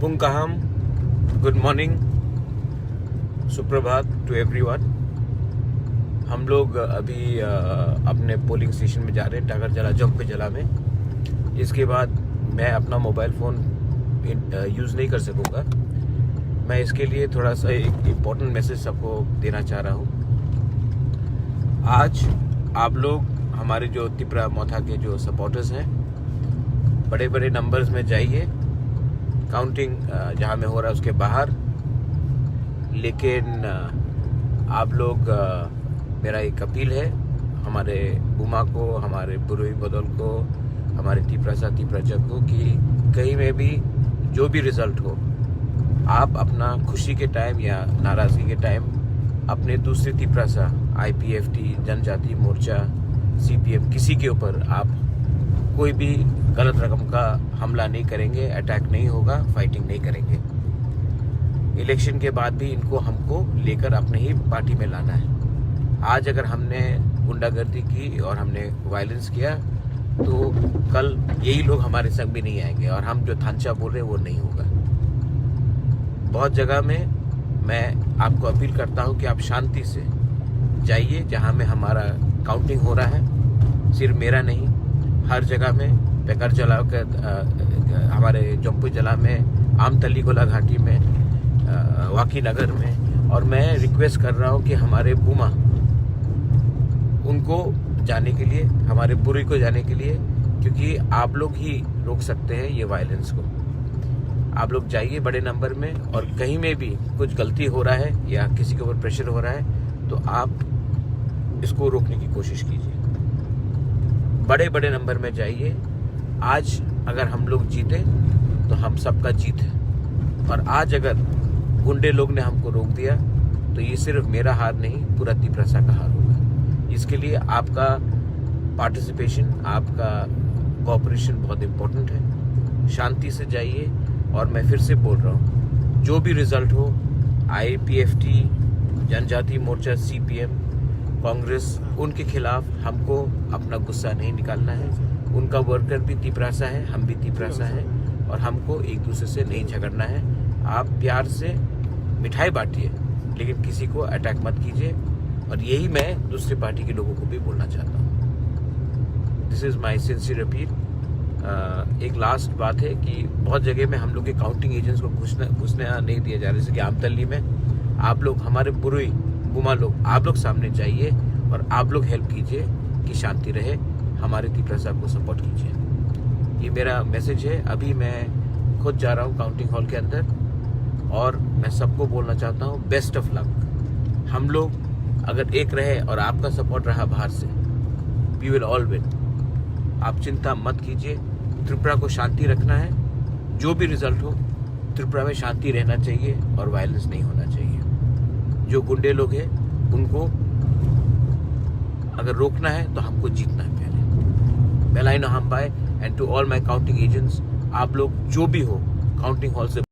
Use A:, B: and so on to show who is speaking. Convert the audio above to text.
A: पुंकाहम, good morning, सुप्रभात to everyone. हम लोग अभी अपने पोलिंग स्टेशन में जा रहे हैं, टाकरजला जंपेजला में। इसके बाद मैं अपना मोबाइल फ़ोन यूज़ नहीं कर सकूँगा। मैं इसके लिए थोड़ा सा एक इम्पोर्टेंट मैसेज सबको देना चाह रहा हूँ। आज आप लोग हमारे जो तिपरा मोथा के जो सपोर्टर्स हैं, बड़े बड़े नंबर्स में जाइए। काउंटिंग जहाँ में हो रहा है उसके बाहर, लेकिन आप लोग मेरा एक अपील है हमारे बुमा को, हमारे बुरुई बदल को, हमारे तिपरा जग को कि कहीं में भी जो भी रिजल्ट हो, आप अपना खुशी के टाइम या नाराज़गी के टाइम अपने दूसरे तिपरासा IPFT, जनजाति मोर्चा, CPM किसी के ऊपर आप कोई भी गलत रकम का हमला नहीं करेंगे, अटैक नहीं होगा, फाइटिंग नहीं करेंगे। इलेक्शन के बाद भी इनको हमको लेकर अपने ही पार्टी में लाना है। आज अगर हमने गुंडागर्दी की और हमने वायलेंस किया तो कल यही लोग हमारे संग भी नहीं आएंगे और हम जो थांचा बोल रहे हैं वो नहीं होगा। बहुत जगह में मैं आपको अपील करता हूं कि आप शांति से जाइए जहां में हमारा काउंटिंग हो रहा है। सिर्फ मेरा नहीं, हर जगह में, टाकरजला के हमारे जंपेजला में, आमतली गोला घाटी में, वाकी नगर में। और मैं रिक्वेस्ट कर रहा हूँ कि हमारे बुमा उनको जाने के लिए, हमारे बुरी को जाने के लिए, क्योंकि आप लोग ही रोक सकते हैं ये वायलेंस को। आप लोग जाइए बड़े नंबर में, और कहीं में भी कुछ गलती हो रहा है या किसी के ऊपर प्रेशर हो रहा है तो आप इसको रोकने की कोशिश कीजिए। बड़े बड़े नंबर में जाइए। आज अगर हम लोग जीते तो हम सबका जीत है, और आज अगर गुंडे लोग ने हमको रोक दिया तो ये सिर्फ मेरा हार नहीं, पूरा तिपरासा का हार होगा। इसके लिए आपका पार्टिसिपेशन, आपका कोऑपरेशन बहुत इम्पोर्टेंट है। शांति से जाइए, और मैं फिर से बोल रहा हूँ, जो भी रिजल्ट हो, IPFT, जनजाति मोर्चा, CPM, कांग्रेस, उनके खिलाफ हमको अपना गुस्सा नहीं निकालना है। उनका वर्कर भी तिपरासा है, हम भी तिपरासा है, और हमको एक दूसरे से नहीं झगड़ना है। आप प्यार से मिठाई बांटिए, लेकिन किसी को अटैक मत कीजिए। और यही मैं दूसरी पार्टी के लोगों को भी बोलना चाहता हूँ। This is my sincere appeal. एक लास्ट बात है कि बहुत जगह में हम लोग के काउंटिंग एजेंट्स को घुसने नहीं दिया जा रहा। जैसे कि आमतली में आप लोग, हमारे बुरुई बुमा लोग, आप लोग सामने जाइए और आप लोग हेल्प कीजिए कि शांति रहे। हमारे तिपरासा को सपोर्ट कीजिए। ये मेरा मैसेज है। अभी मैं खुद जा रहा हूँ काउंटिंग हॉल के अंदर, और मैं सबको बोलना चाहता हूँ, बेस्ट ऑफ लक। हम लोग अगर एक रहे और आपका सपोर्ट रहा बाहर से, वी विल ऑल विन। आप चिंता मत कीजिए। त्रिपुरा को शांति रखना है। जो भी रिजल्ट हो, त्रिपुरा में शांति रहना चाहिए और वायलेंस नहीं होना चाहिए। जो गुंडे लोग हैं उनको अगर रोकना है तो हमको जीतना है पहले। बेलाइनो हम bye, and to all my counting agents, आप लोग जो भी हो काउंटिंग हॉल से